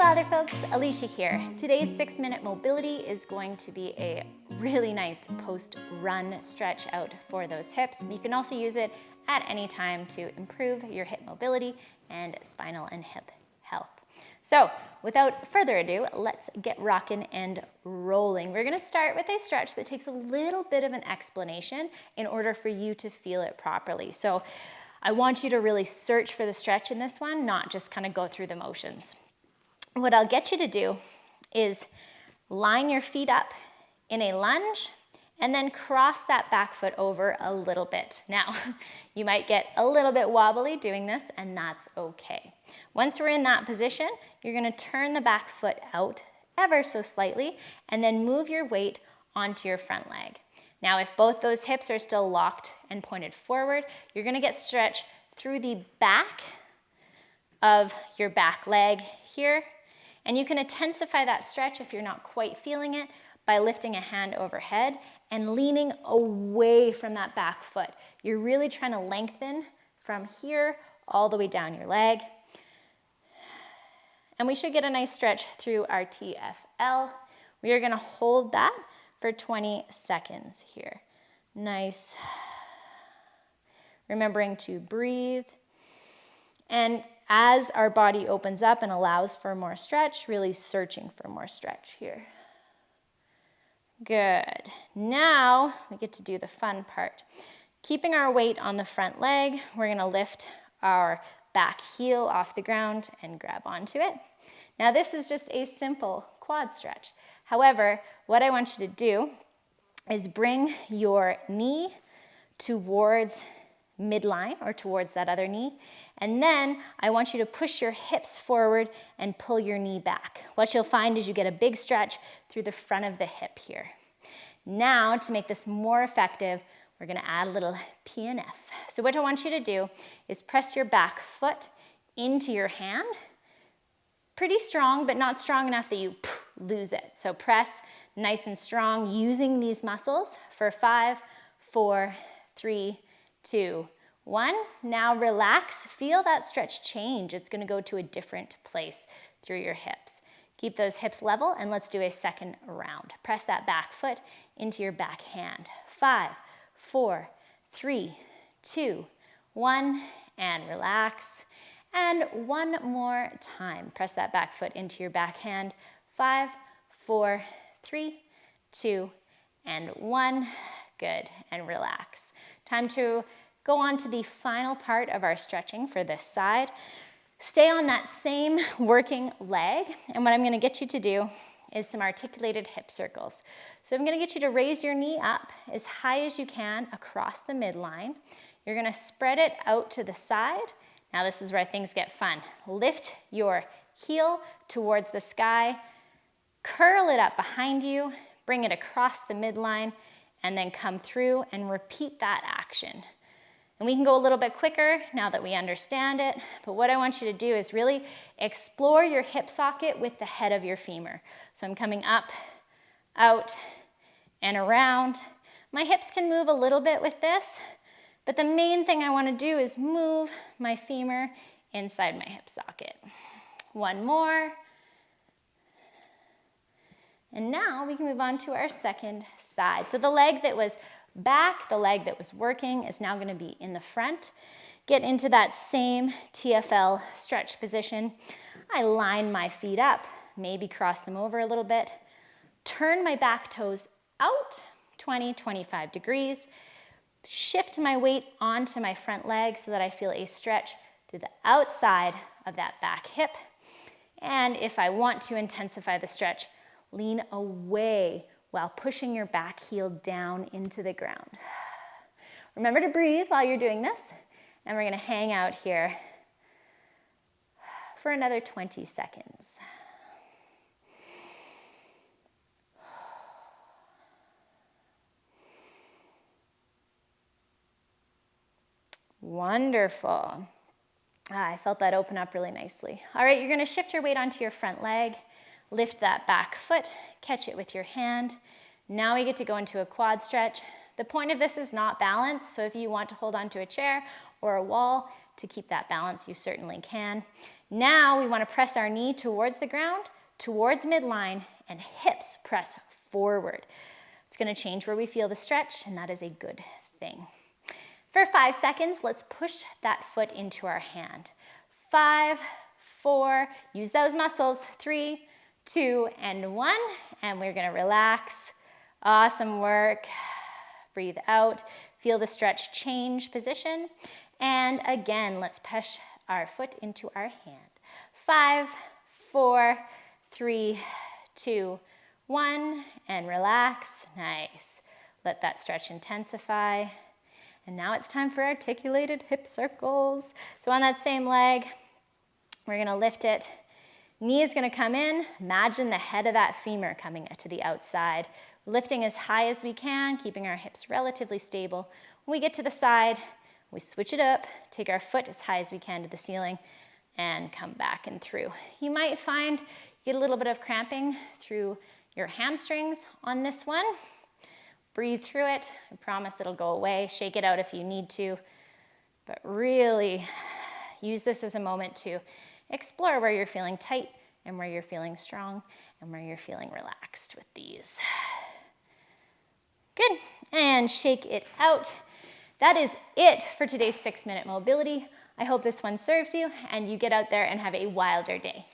Lather folks, Alicia here. Today's 6-minute mobility is going to be a really nice post-run stretch out for those hips. You can also use it at any time to improve your hip mobility and spinal and hip health. So without further ado, let's get rocking and rolling. We're gonna start with a stretch that takes a little bit of an explanation in order for you to feel it properly. So I want you to really search for the stretch in this one, not just kind of go through the motions. What I'll get you to do is line your feet up in a lunge and then cross that back foot over a little bit. Now, you might get a little bit wobbly doing this, and that's okay. Once we're in that position, you're gonna turn the back foot out ever so slightly and then move your weight onto your front leg. Now, if both those hips are still locked and pointed forward, you're gonna get stretch through the back of your back leg here. And you can intensify that stretch if you're not quite feeling it by lifting a hand overhead and leaning away from that back foot. You're really trying to lengthen from here all the way down your leg. And we should get a nice stretch through our TFL. We are gonna hold that for 20 seconds here. Nice. Remembering to breathe. And as our body opens up and allows for more stretch, really searching for more stretch here. Good. Now we get to do the fun part. Keeping our weight on the front leg, we're gonna lift our back heel off the ground and grab onto it. Now this is just a simple quad stretch. However, what I want you to do is bring your knee towards midline or towards that other knee. And then I want you to push your hips forward and pull your knee back. What you'll find is you get a big stretch through the front of the hip here. Now, to make this more effective, we're gonna add a little PNF. So what I want you to do is press your back foot into your hand. Pretty strong, but not strong enough that you lose it. So press nice and strong using these muscles for 5, 4, 3, 2, 1. Now relax, feel that stretch change. It's gonna go to a different place through your hips. Keep those hips level and let's do a second round. Press that back foot into your back hand. 5, 4, 3, 2, 1, and relax. And one more time. Press that back foot into your back hand. 5, 4, 3, 2, and 1. Good, and relax. Time to go on to the final part of our stretching for this side. Stay on that same working leg, and what I'm gonna get you to do is some articulated hip circles. So I'm gonna get you to raise your knee up as high as you can across the midline. You're gonna spread it out to the side. Now this is where things get fun. Lift your heel towards the sky, curl it up behind you, bring it across the midline, and then come through and repeat that action. And we can go a little bit quicker now that we understand it, but what I want you to do is really explore your hip socket with the head of your femur. So I'm coming up, out, and around. My hips can move a little bit with this, but the main thing I want to do is move my femur inside my hip socket. One more. And now we can move on to our second side. So the leg that was back, the leg that was working is now gonna be in the front. Get into that same TFL stretch position. I line my feet up, maybe cross them over a little bit. Turn my back toes out 20, 25 degrees. Shift my weight onto my front leg so that I feel a stretch through the outside of that back hip. And if I want to intensify the stretch, lean away while pushing your back heel down into the ground. Remember to breathe while you're doing this, and we're gonna hang out here for another 20 seconds. Wonderful. I felt that open up really nicely. All right, you're gonna shift your weight onto your front leg. Lift that back foot, catch it with your hand. Now we get to go into a quad stretch. The point of this is not balance, so if you want to hold onto a chair or a wall, to keep that balance, you certainly can. Now we want to press our knee towards the ground, towards midline, and hips press forward. It's going to change where we feel the stretch, and that is a good thing. For 5 seconds, let's push that foot into our hand. 5, 4, use those muscles. 3, 2, and 1, and we're going to relax. Awesome work. Breathe out. Feel the stretch change position. And again, let's push our foot into our hand. 5, 4, 3, 2, 1, and relax. Nice. Let that stretch intensify. And now it's time for articulated hip circles. So on that same leg, we're going to lift it. Knee is going to come in. Imagine the head of that femur coming to the outside. Lifting as high as we can, keeping our hips relatively stable. When we get to the side, we switch it up, take our foot as high as we can to the ceiling, and come back and through. You might find you get a little bit of cramping through your hamstrings on this one. Breathe through it. I promise it'll go away. Shake it out if you need to. But really use this as a moment to explore where you're feeling tight and where you're feeling strong and where you're feeling relaxed with these. Good. And shake it out. That is it for today's 6-minute mobility. I hope this one serves you and you get out there and have a wilder day.